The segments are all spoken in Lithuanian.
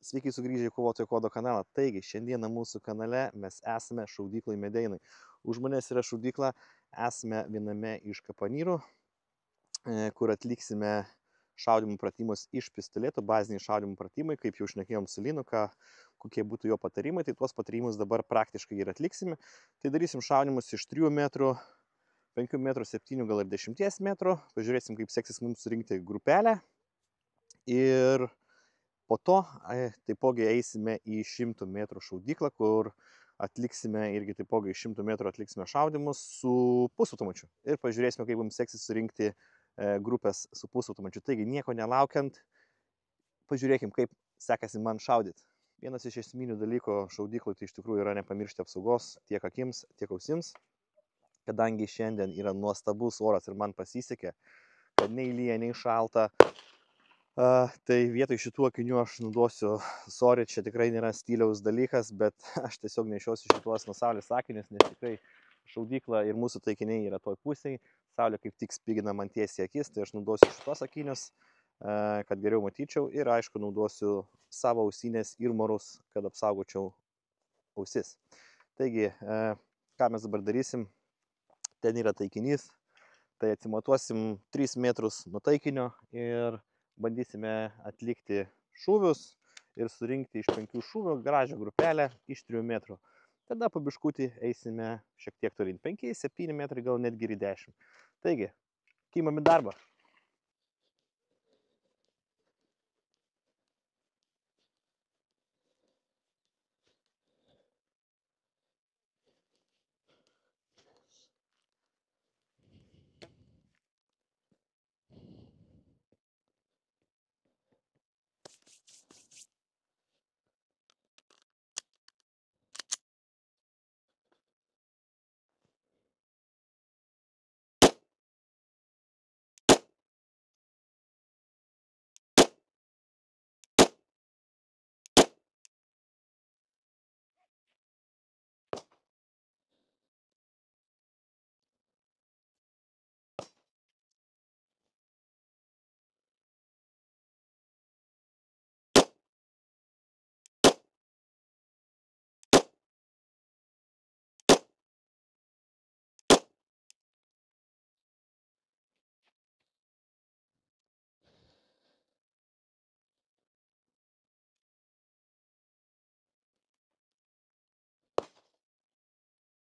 Sveiki sugrįžę į Kovotojo kodo kanalą. Taigi, šiandieną mūsų kanale mes esame šaudyklai Medeinai. Už manęs yra šaudykla, esame viename iš kapanyrų, kur atliksime šaudymų pratimus iš pistoleto, baziniai šaudymų pratimai, kaip jau šnekėjom su Linu, kokie būtų jo patarimai, tai tuos patarimus dabar praktiškai ir atliksime. Tai darysim šaudymus iš 3 metrų, 5 metrų, 7 gal ir 10 metrų. Pažiūrėsim, kaip seksis mums surinkti grupelę. Ir po to taipogi eisime į 100 metrų šaudyklą, kur atliksime irgi taipogi iš 100 metrų atliksime šaudymus su pusautomačiu. Ir pažiūrėsime, kaip mums seksis surinkti grupės su pusautomačiu. Taigi, nieko nelaukiant, pažiūrėkim, kaip sekasi man šaudyti. Vienas iš esminių dalykų šaudyklų tai iš tikrųjų yra nepamiršti apsaugos tiek akims, tiek ausims. Kadangi šiandien yra nuostabus oras ir man pasisekė, kad nei lyja, nei šalta, tai vietoj šitų akinių aš naudosiu, sorry, čia tikrai nėra stiliaus dalykas, bet aš tiesiog nešiosiu šituos nuo saulės akinius, nes tikrai šaudykla ir mūsų taikiniai yra toj pusėje, saulė kaip tik spigina man tiesiai akis, tai aš naudosiu šitos akinius, kad geriau matyčiau ir aišku naudosiu savo ausinės ir morus, kad apsaugočiau ausis. Taigi, ką mes dabar darysim, ten yra taikinys, tai atsimatuosim 3 metrus nuo taikinio ir bandysime atlikti šūvius ir surinkti iš 5 šūvių gražią grupelę iš 3 metrų. Tada po biškutį eisime šiek tiek tolyn. 5-7 metrai, gal netgi ir 10. Taigi, kimam į darbą.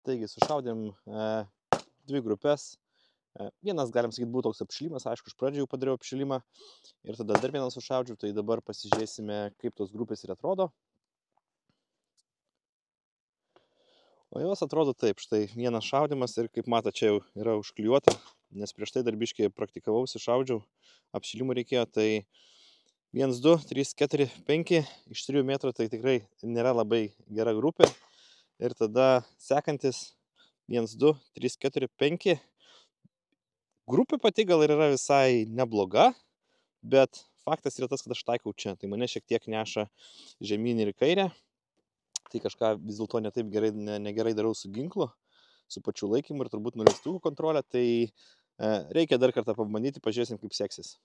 Taigi, sušaudėm 2 grupės. Vienas, galim sakyti, buvo toks apšilimas, aišku, iš pradžių jau padariau apšilimą ir tada dar vieną sušaudžiau, tai dabar pasižiūrėsime, kaip tos grupės ir atrodo. O jos atrodo taip, štai vienas šaudimas ir kaip mato, čia jau yra užklijuota, nes prieš tai darbiškai praktikavausi, šaudžiau, apšilimų reikėjo, tai 1, 2, 3, 4, 5 iš 3 metrų, tai tikrai nėra labai gera grupė. Ir tada sekantis 1, 2, 3, 4, 5. Grupė pati gal ir yra visai nebloga, bet faktas yra tas, kad aš taikau čia, tai mane šiek tiek neša žemyn ir į kairę. Tai kažką vis dėlto ne taip gerai, negerai darau su ginklu, su pačiu laikymu ir turbūt nuleistuvų kontrolė, tai reikia dar kartą pabandyti, pažiūrėsim, kaip seksis.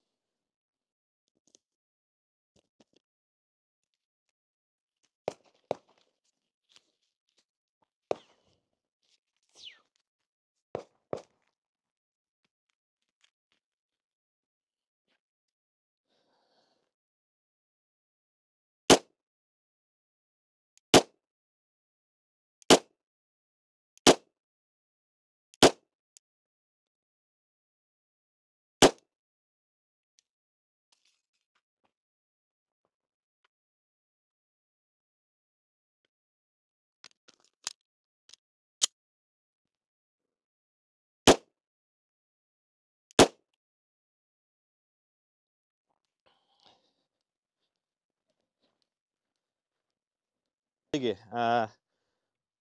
Taigi,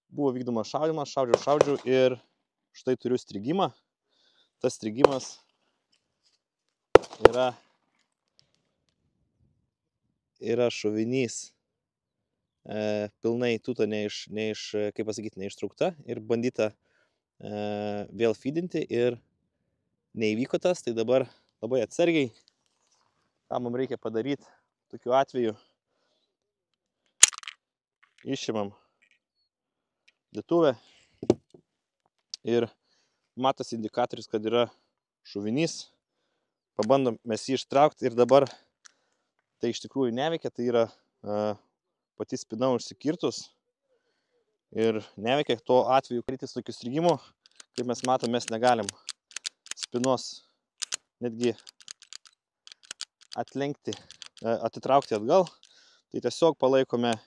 buvo vykdomas šaudimas, šaudžiau ir štai turiu strigimą. Tas strigimas yra šovinys pilnai tuto neištraukta ir bandyta vėl feedinti ir neįvyko tas, tai dabar labai atsargiai, ką mums reikia padaryti tokiu atveju, Išimam dėtuvę ir matosi indikatorius, kad yra šuvinys. Pabandom mes jį ištraukti ir dabar tai iš tikrųjų neveikia, tai yra pati spina užsikirtus ir neveikia. Tuo atveju kritis tokių strigimų, kaip mes matom, mes negalim spinos netgi atlenkti, atitraukti atgal, tai tiesiog palaikome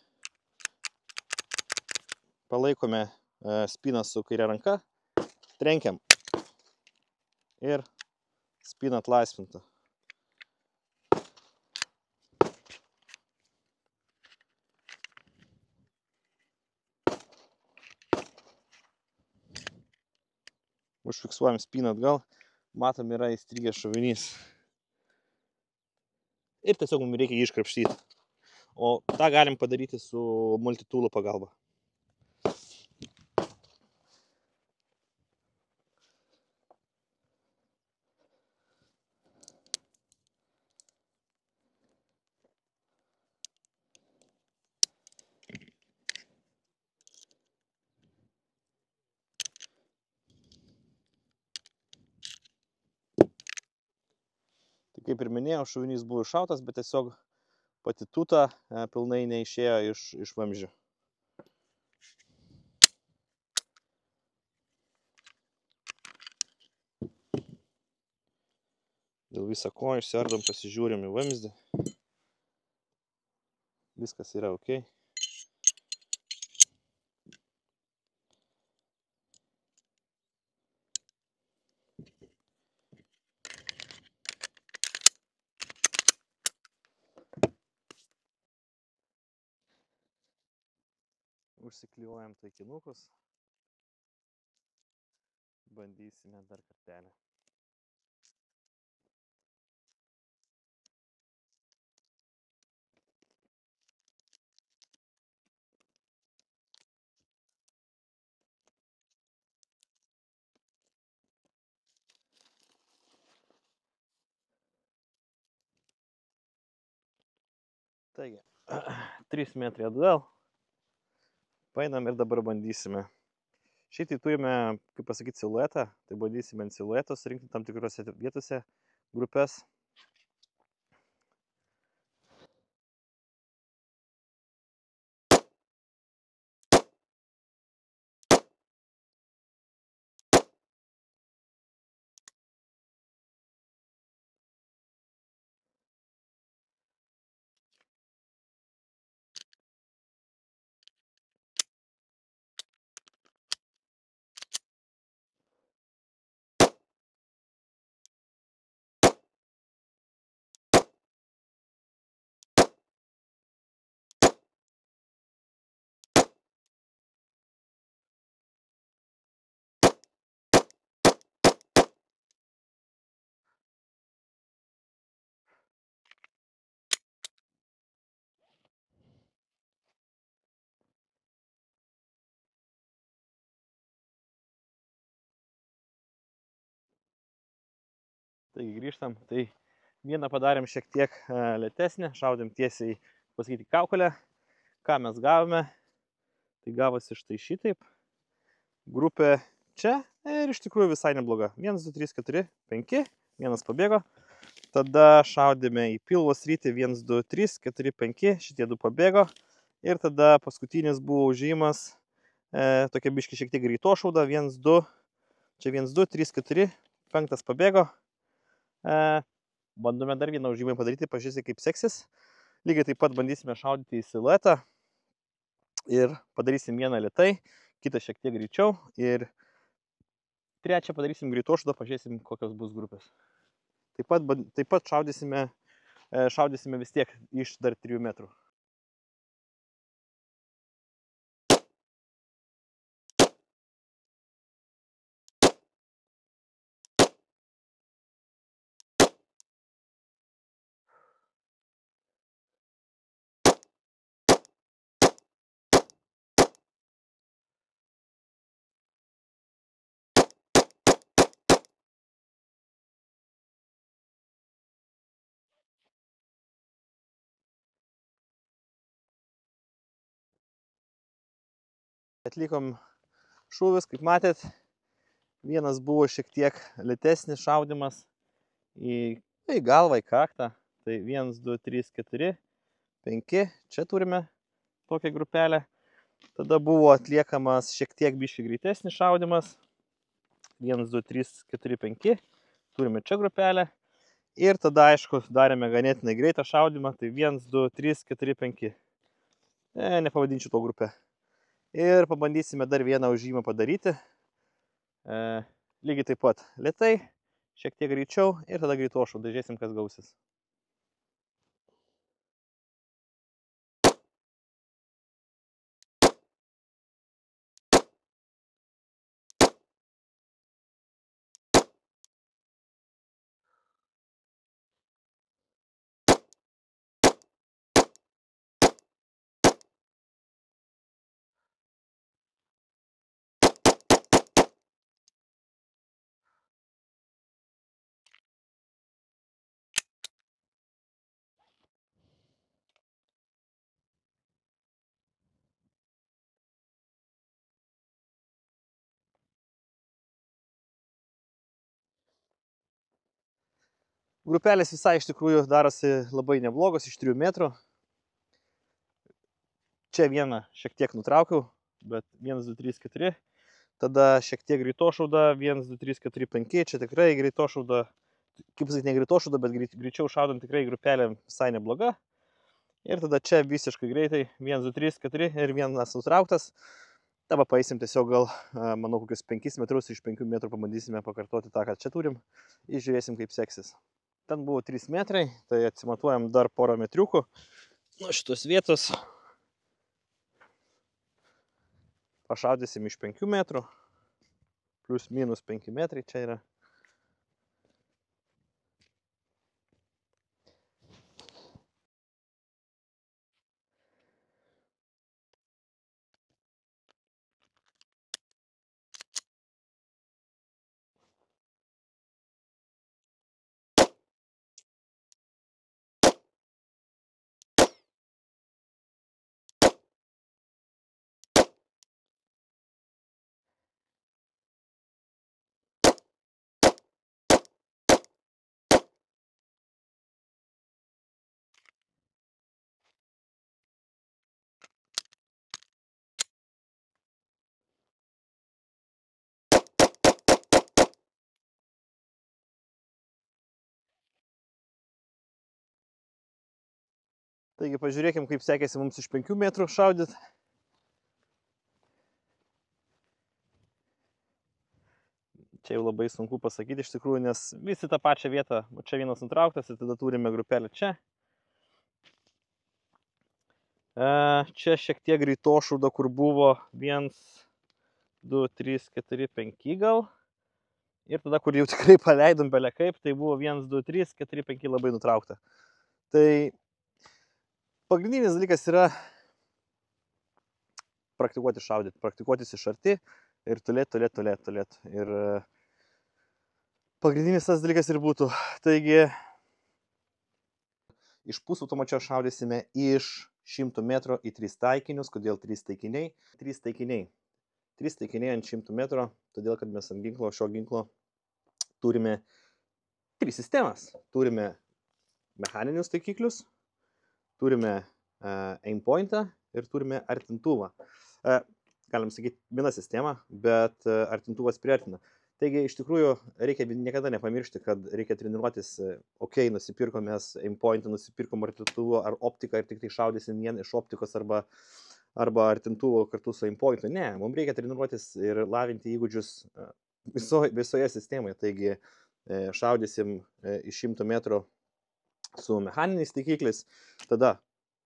spiną su kairė ranka, trenkiam ir spina atlaisvinta. Užfiksuojam spiną atgal, matom, yra įstrigęs šovinys. Ir tiesiog mums reikia jį iškrapštyti. O tą galim padaryti su multitool'o pagalba. Tai kaip ir minėjau, šovinys buvo iššautas, bet tiesiog pati tūta pilnai neišėjo iš vamzdžio. Dėl viso ko išsiardom, pasižiūrim į vamzdį. Viskas yra ok. Užsiklijuojam taikinukus. Bandysime dar kartelį. Taigi, 3 metrai atgal. Paeinam ir dabar bandysime. Šiaip tai turime, kaip pasakyti, siluetą. Tai bandysime ant silueto surinkti tam tikrose vietose grupės. Taigi grįžtam. Tai vieną padarėm šiek tiek lėtesnę, šaudėm tiesiai, pasakyti, kaukolę. Ką mes gavome? Tai gavosi štai šitaip. Grupė čia ir iš tikrųjų visai nebloga. 1, 2, 3, 4, 5. Vienas pabėgo. Tada šaudėme į pilvo sritį 1, 2, 3, 4, 5. Šitie 2 pabėgo. Ir tada paskutinis buvo užėjimas. Tokia biški šiek tiek greito šauda. 1, 2. Čia 1, 2, 3, 4. 5 pabėgo. Bandome dar vieną užėjimą padaryti, pažiūrėsime kaip seksis. Lygiai taip pat bandysime šaudyti į siluetą ir padarysim vieną lėtai, kitą šiek tiek greičiau ir trečią padarysim greito šaudą, pažiūrėsim kokios bus grupės. Taip pat šaudysime vis tiek iš dar 3 metrų. atlikom šūvius, kaip matėt. Vienas buvo šiek tiek lėtesnis šaudimas į galvą, į kaktą. Tai 1, 2, 3, 4, 5. Čia turime tokią grupelę. Tada buvo atliekamas šiek tiek biškį greitesnis šaudimas. 1, 2, 3, 4, 5. Turime čia grupelę. Ir tada, aišku, darėme ganėtinai greitą šaudimą. Tai 1, 2, 3, 4, 5. Nepavadinčiau to grupę. Ir pabandysime dar vieną užėjimą padaryti. Lygiai taip pat lėtai, šiek tiek greičiau ir tada greitošau. Dažiūrėsim, kas gausis. Grupelės visai iš tikrųjų darosi labai neblogos, iš 3 metrų. Čia vieną šiek tiek nutraukiau, bet 1, 2, 3, 4. Tada šiek tiek greitošauda, 1, 2, 3, 4, 5. Čia tikrai greitošauda, kaip sakyti, ne greitošauda, bet greičiau šaudant tikrai grupelė visai nebloga. Ir tada čia visiškai greitai, 1, 2, 3, 4 ir vienas nutrauktas. Dabar paeisim tiesiog gal, manau, kokius 5 metrus, iš 5 metrų pabandysime pakartoti tą, ką čia turim. Ir žiūrėsim, kaip seksis. Ten buvo 3 metrai, tai atsimatuojam dar porą metriukų nuo šitos vietos. Pašaudysim iš 5 metrų, plus minus 5 metrai čia yra. Taigi pažiūrėkim, kaip sekėsi mums iš 5 metrų šaudyti. Čia jau labai sunku pasakyti iš tikrųjų, nes visi tą pačią vietą, čia vienas nutrauktas ir tada turime grupelę čia. Čia šiek tiek greitošauda, kur buvo 1, 2, 3, 4, 5 gal. Ir tada, kur jau tikrai paleidom belė kaip, tai buvo 1, 2, 3, 4, 5 labai nutraukta. Tai pagrindinis dalykas yra praktikuoti šaudyti, praktikuotis iš arti ir tolėt. Ir pagrindinis tas dalykas ir būtų. Taigi, iš pusautomačio šaudysime iš 100 metrų į 3 taikinius. Kodėl 3 taikiniai? 3 taikiniai. 3 taikiniai ant 100 metrų, todėl kad mes ant ginklo, šio ginklo turime 3 sistemas. Turime mechaninius taikiklius, turime aimpointą ir turime artintuvą. Galim sakyti, viena sistema, bet artintuvas priartina. Taigi, iš tikrųjų, reikia niekada nepamiršti, kad reikia treniruotis, nusipirkom mes aimpointą, nusipirkom artintuvą ar optiką ir tik tai šaudysim vien iš optikos arba artintuvo kartu su aimpointu. Ne, mums reikia treniruotis ir lavinti įgūdžius visoje sistemoje. Taigi, šaudysim iš 100 metrų su mechaniniais taikikliais, tada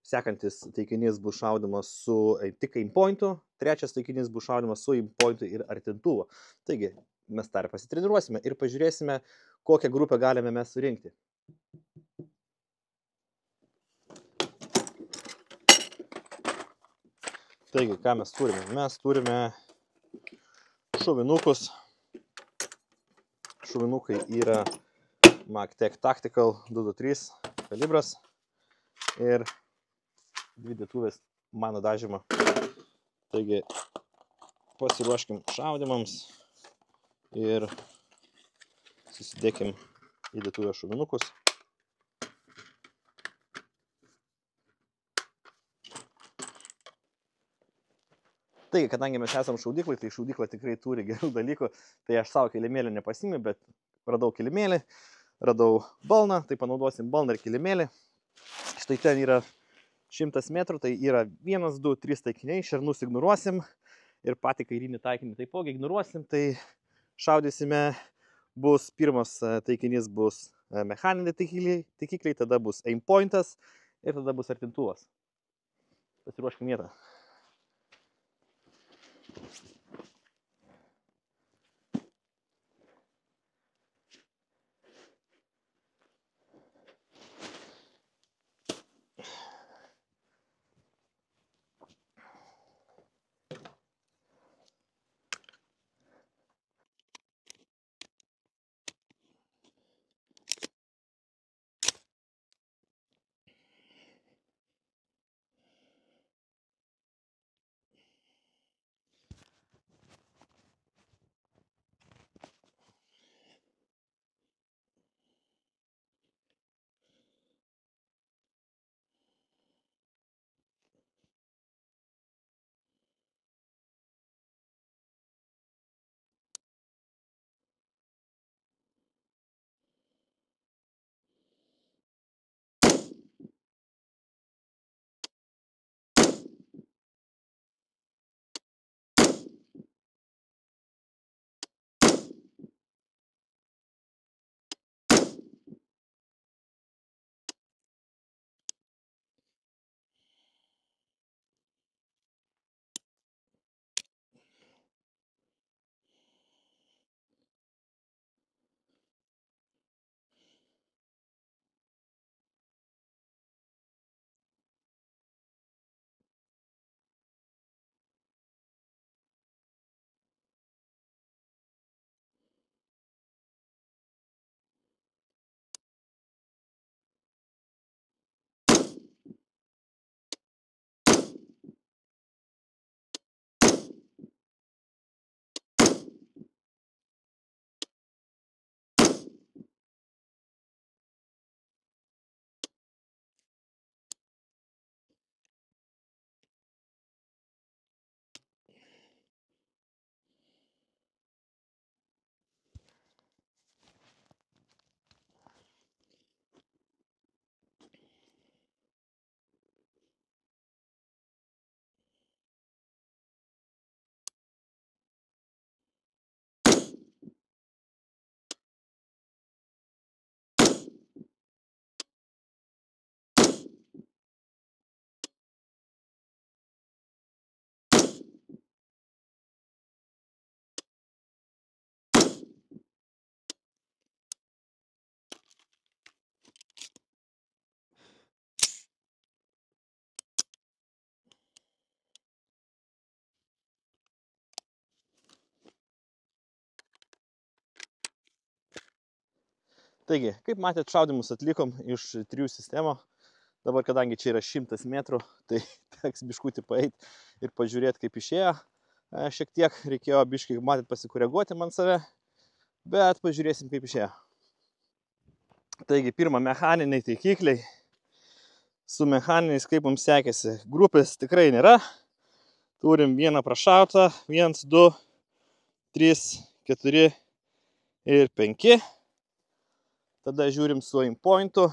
sekantis taikinys bus šaudamas su tik aimpointu, trečias taikinys bus šaudamas su aimpointu ir artintuvu. Taigi, mes dar pasitreniruosime ir pažiūrėsime, kokią grupę galime mes surinkti. Taigi, ką mes turime? Mes turime šovinukus. Šovinukai yra Magtech Tactical 223 kalibras ir 2 dėtuvės mano dažymo. Taigi, pasiruoškim šaudymams ir susidėkim įdėtuvę šovinukus. Taigi, kadangi mes esam šaudyklai, tai šaudykla tikrai turi gerų dalykų, tai aš savo kilimėlį nepasiėmiau, bet radau kilimėlį, radau balną, tai panaudosim balną ir kilimėlį. Štai ten yra 100 metrų, tai yra 1, 2, 3 taikiniai, šernus ignoruosim ir patį kairinį taikinį taipogi ignoruosim, tai šaudysime, bus pirmas taikinys bus mechaniniai taikikliai, tada bus aim pointas ir tada bus artintuvas. Pasiruoškim vietą. Taigi, kaip matėt, šaudymus atlikom iš 3 sistemų. Dabar, kadangi čia yra 100 metrų, tai teks biškutį paeit ir pažiūrėti, kaip išėjo. Šiek tiek reikėjo biškai, matėt, pasikoreguoti man save, bet pažiūrėsim, kaip išėjo. Taigi, pirma, mechaniniai taikikliai. Su mechaniniais, kaip mums sekėsi. Grupės tikrai nėra. Turim vieną prašautą, 1, 2, 3, 4 ir 5. Tada žiūrim su aim pointu.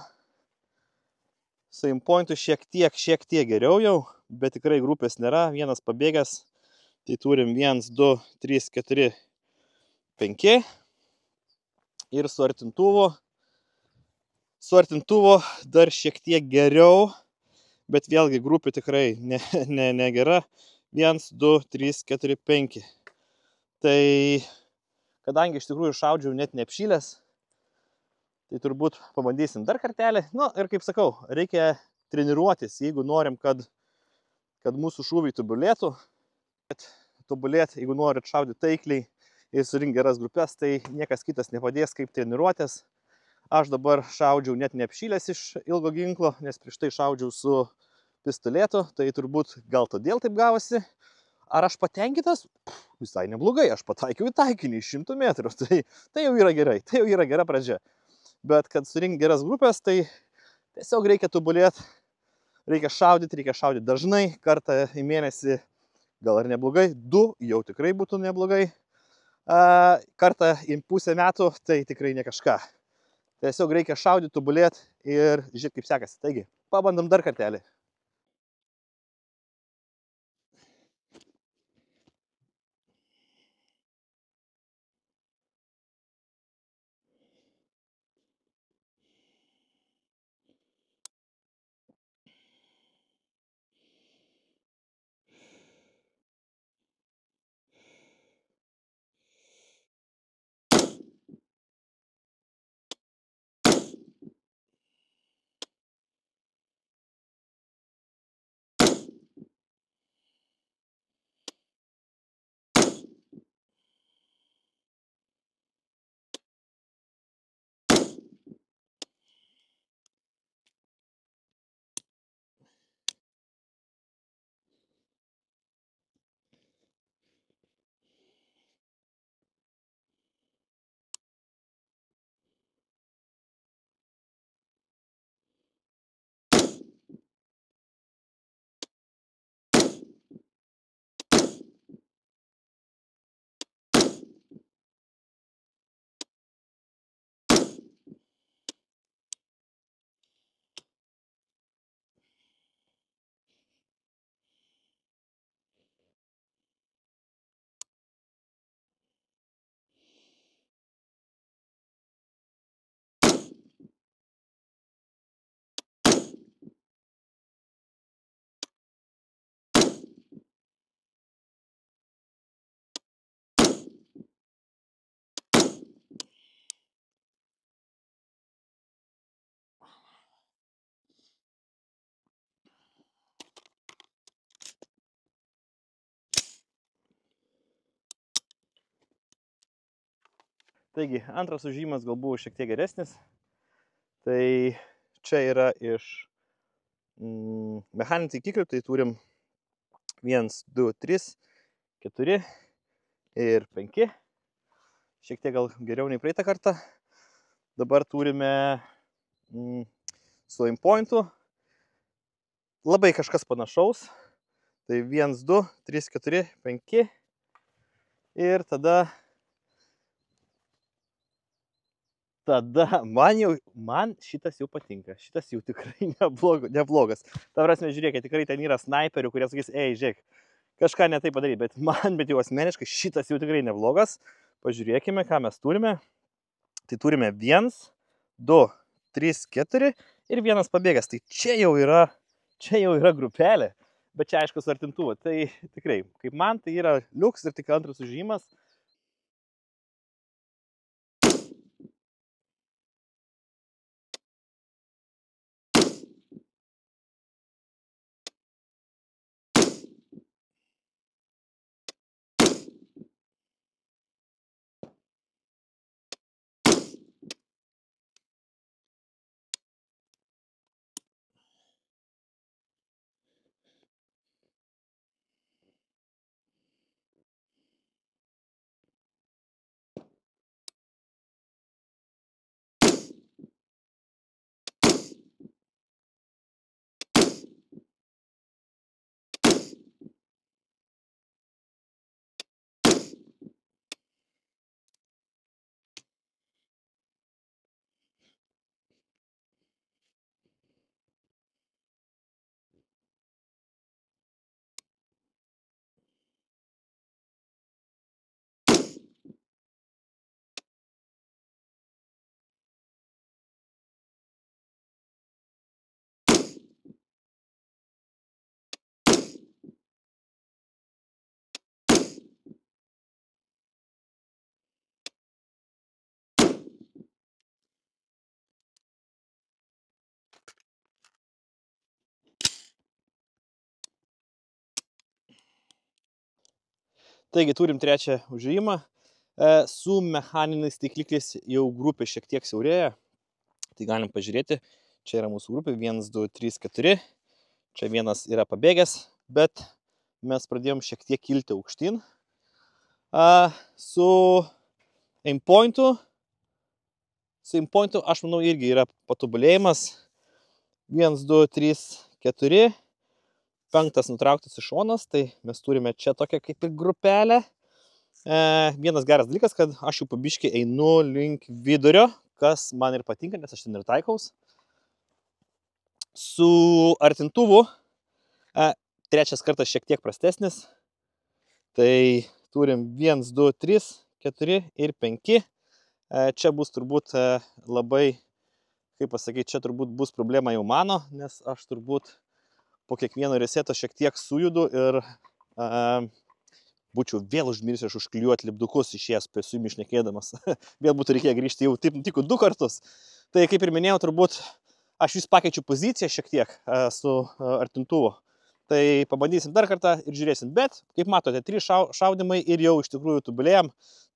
Su aim pointu šiek tiek geriau jau, bet tikrai grupės nėra. Vienas pabėgęs. Tai turim 1, 2, 3, 4, 5. Ir su artintuvu. Su artintuvu dar šiek tiek geriau, bet vėlgi grupė tikrai negera. 1, 2, 3, 4, 5. Tai kadangi iš tikrųjų šaudžiau net neapšylęs, tai turbūt pabandysim dar kartelį. Nu ir kaip sakau, reikia treniruotis, jeigu norim, kad mūsų šūviai tobulėtų. Bet tobulėti, jeigu norit šaudyti taikliai ir surinkti geras grupės, tai niekas kitas nepadės kaip treniruotis. Aš dabar šaudžiau net neapšylęs iš ilgo ginklo, nes prieš tai šaudžiau su pistoletu, tai turbūt gal todėl taip gavosi. Ar aš patenkintas? Visai neblogai, aš pataikiau į taikinį 100 metrų, tai jau yra gerai, tai jau yra gera pradžia. Bet kad surinkti geras grupės, tai tiesiog reikia tobulėti, reikia šaudyti dažnai, kartą į mėnesį gal ir neblogai, 2 jau tikrai būtų neblogai, kartą į pusę metų tai tikrai ne kažką. Tiesiog reikia šaudyti, tobulėti ir žiūrėti, kaip sekasi. Taigi, pabandom dar kartelį. Taigi, antras užėjimas gal buvo šiek tiek geresnis. Tai čia yra iš mechaninių taikiklių, tai turim 1, 2, 3, 4 ir 5. Šiek tiek gal geriau nei praeitą kartą. Dabar turime su aimpointu. Labai kažkas panašaus. Tai 1, 2, 3, 4, 5. Ir tada man šitas jau patinka. Šitas jau tikrai neblogas. Ta prasme, žiūrėkit, tikrai ten yra snaiperių, kurie sakys, ei, žiūrėk, kažką ne taip padaryti, bet man, bet jau asmeniškai, šitas jau tikrai neblogas. Pažiūrėkime, ką mes turime. Tai turime 1, 2, 3, 4 ir 1 pabėgęs. Tai čia jau yra grupelė, bet čia aišku su artintuvu. Tai tikrai, kaip man, tai yra liuks ir tik antras užėjimas. Taigi turim trečią užėjimą. Su mechaniniais taikikliais jau grupė šiek tiek siaurėja. Tai galim pažiūrėti. Čia yra mūsų grupė 1, 2, 3, 4. Čia vienas yra pabėgęs, bet mes pradėjom šiek tiek kilti aukštyn. Su aimpointu, aš manau, irgi yra patobulėjimas. 1, 2, 3, 4. 5 nutrauktas iš šonas, tai mes turime čia tokią kaip ir grupelę. Vienas geras dalykas, kad aš jau pabiškai einu link vidurio, kas man ir patinka, nes aš ten ir taikaus. Su artintuvu trečias kartas šiek tiek prastesnis. Tai turim 1, 2, 3, 4 ir 5. Čia bus turbūt labai, kaip pasakyti, čia turbūt bus problema jau mano, nes aš turbūt po kiekvieno reseto šiek tiek sujudu ir būčiau vėl užmiršęs užklijuoti lipdukus išėjęs su jumi šnekėdamas. Vėl būtų reikėję grįžti, jau taip nutiko 2 kartus. Tai kaip ir minėjau, turbūt aš vis pakeičiu poziciją šiek tiek su artintuvu. Tai pabandysim dar kartą ir žiūrėsim. Bet, kaip matote, 3 šaudimai ir jau iš tikrųjų tobulėjam.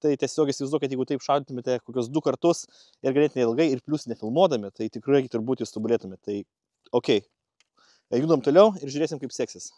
Tai tiesiog įsivaizduokit, jeigu taip šaudytumėte kokius 2 kartus ir ganėtinai ilgai ir plius nefilmuodami, tai tikrai turbūt jūs tobulėtumėte. Tai ok, judam toliau ir žiūrėsim, kaip seksis.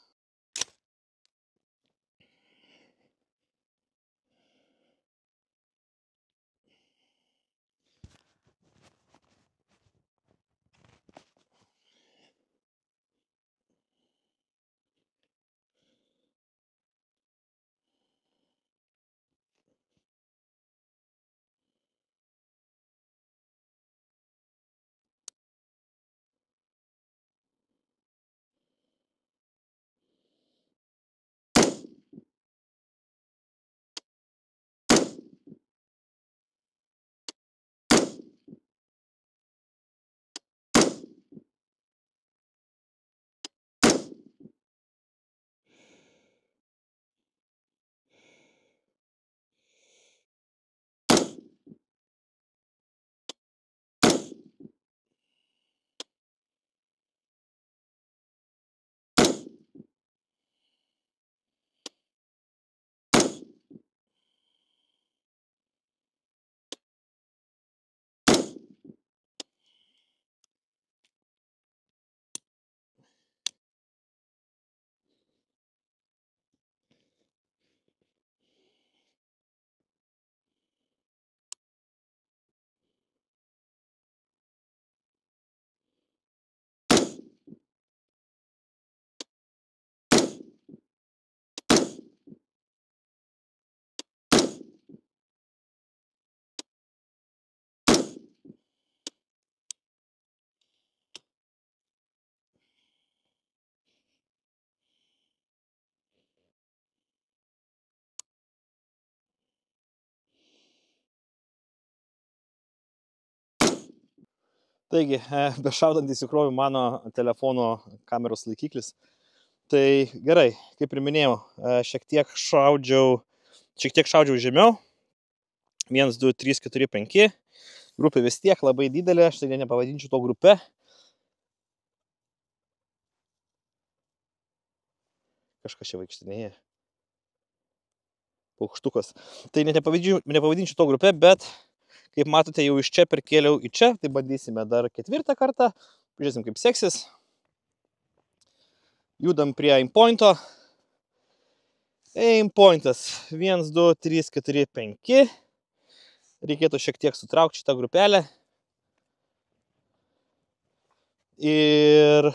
Taigi, bešaudant įsikroviu mano telefono kameros laikiklis. Tai gerai, kaip ir minėjau, šiek tiek šaudžiau žemiau. 1, 2, 3, 4, 5. Grupė vis tiek labai didelė, aš tai nepavadinčiau to grupe. Kažkas čia vaikštinėja. Paukštukas. Tai nepavadinčiau to grupė, bet kaip matote, jau iš čia perkėliau į čia, tai bandysime dar 4 kartą. Pažiūrėsim, kaip seksis. Judam prie aimpointo. Aimpointas 1, 2, 3, 4, 5. Reikėtų šiek tiek sutraukti šitą grupelę. Ir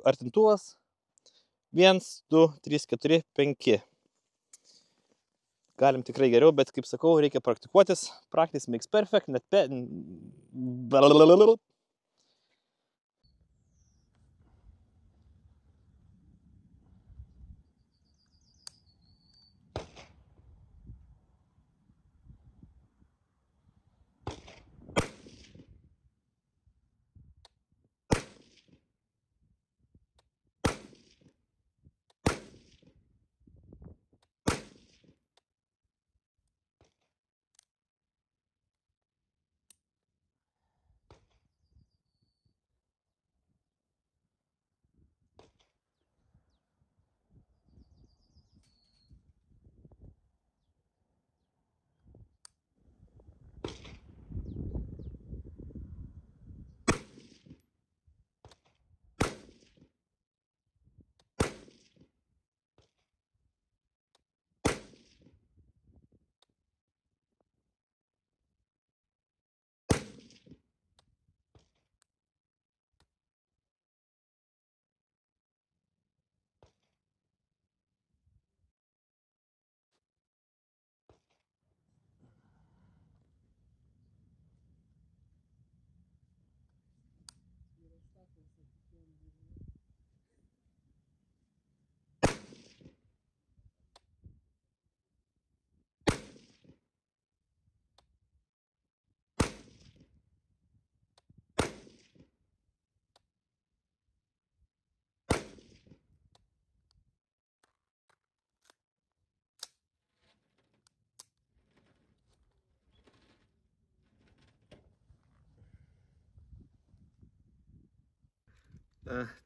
artintuvas 1, 2, 3, 4, 5. Galim tikrai geriau, bet kaip sakau, reikia praktikuotis. Practice makes perfect, net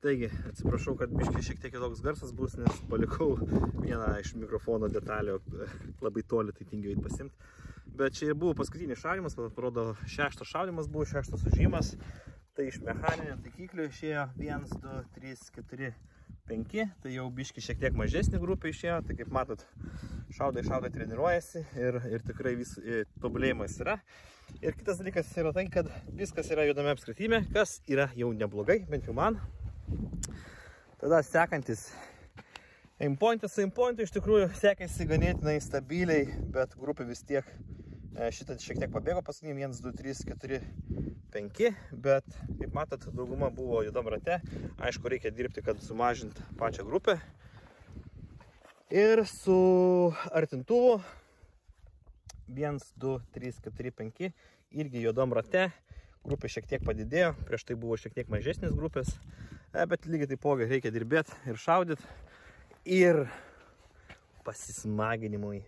Taigi, atsiprašau, kad biškai šiek tiek kitoks garsas bus, nes palikau vieną iš mikrofono detalių labai toli, tai tingiu eit pasimti. Bet čia buvo paskutinis šaudymas, parodo 6 šaudymas buvo, 6 užėjimas. Tai iš mechaninio taikiklių išėjo 1, 2, 3, 4, 5. Tai jau biškai šiek tiek mažesnė grupė išėjo. Tai kaip matot, šaudai treniruojasi ir tikrai vis tobulėjimas yra. Ir kitas dalykas yra tai, kad viskas yra juodame apskritime, kas yra jau neblogai, bent jau man. Tada sekantis aimpointas. Su aimpointu iš tikrųjų sekėsi ganėtinai stabiliai, bet grupė vis tiek šitą šiek tiek pabėgo paskutinį 1, 2, 3, 4, 5, bet kaip matot, dauguma buvo juodam rate. Aišku, reikia dirbti, kad sumažint pačią grupę. Ir su artintuvu 1, 2, 3, 4, 5 irgi juodam rate. Grupė šiek tiek padidėjo, prieš tai buvo šiek tiek mažesnės grupės, bet lygiai taipogi reikia dirbėti ir šaudyti. Ir pasismaginimui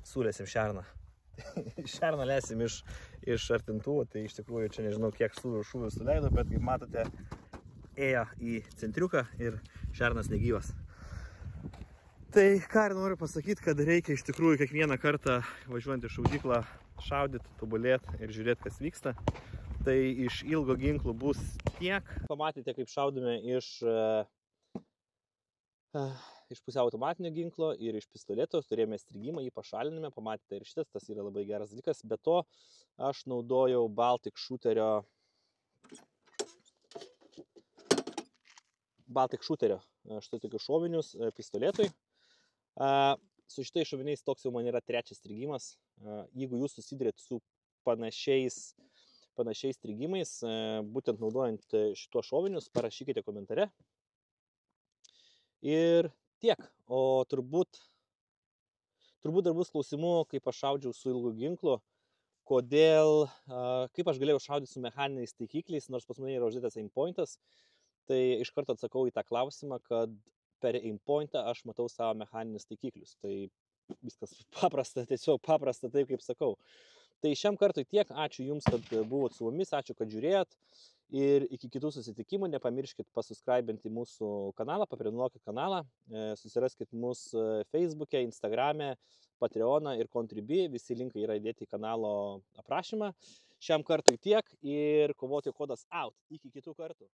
sulėsim šerną. Šerną lesim iš artintuvo, tai iš tikrųjų čia nežinau kiek šūvių suleido, bet kaip matote, ėjo į centriuką ir šernas negyvas. Tai ką ir noriu pasakyti, kad reikia iš tikrųjų kiekvieną kartą važiuojant į šaudyklą šaudyti, tobulėti ir žiūrėti, kas vyksta. Tai iš ilgo ginklų bus tiek. Pamatėte, kaip šaudome iš pusiau automatinio ginklo ir iš pistoleto. Turėjome strigimą, jį pašalinime. Pamatėte ir šitas, tas yra labai geras dalykas. Be to, aš naudojau Baltic Shooterio štai tokius šovinius pistoletui. Su šitais šoviniais toks jau man yra 3 strigimas. Jeigu jūs susidurėt su panašiais strigimais, būtent naudojant šituos šovinius, parašykite komentare. Ir tiek. O turbūt dar bus klausimų, kaip aš šaudžiau su ilgu ginklu, kaip aš galėjau šaudyti su mechaniniais taikikliais, nors pas mane yra uždėtas aimpointas. Tai iš karto atsakau į tą klausimą, kad per aimpointą aš matau savo mechaninius taikiklius. Tai viskas paprasta, tiesiog paprasta, taip kaip sakau. Tai šiam kartui tiek. Ačiū Jums, kad buvot su mumis, ačiū, kad žiūrėjot. Ir iki kitų susitikimų nepamiržkit pasubscribinti mūsų kanalą, paprenuokit kanalą, susiraskit mus Facebook'e, Instagram'e, Patreon'ą ir Contribui. Visi linkai yra įdėti į kanalo aprašymą. Šiam kartui tiek ir kovotojų kodas out. Iki kitų kartų.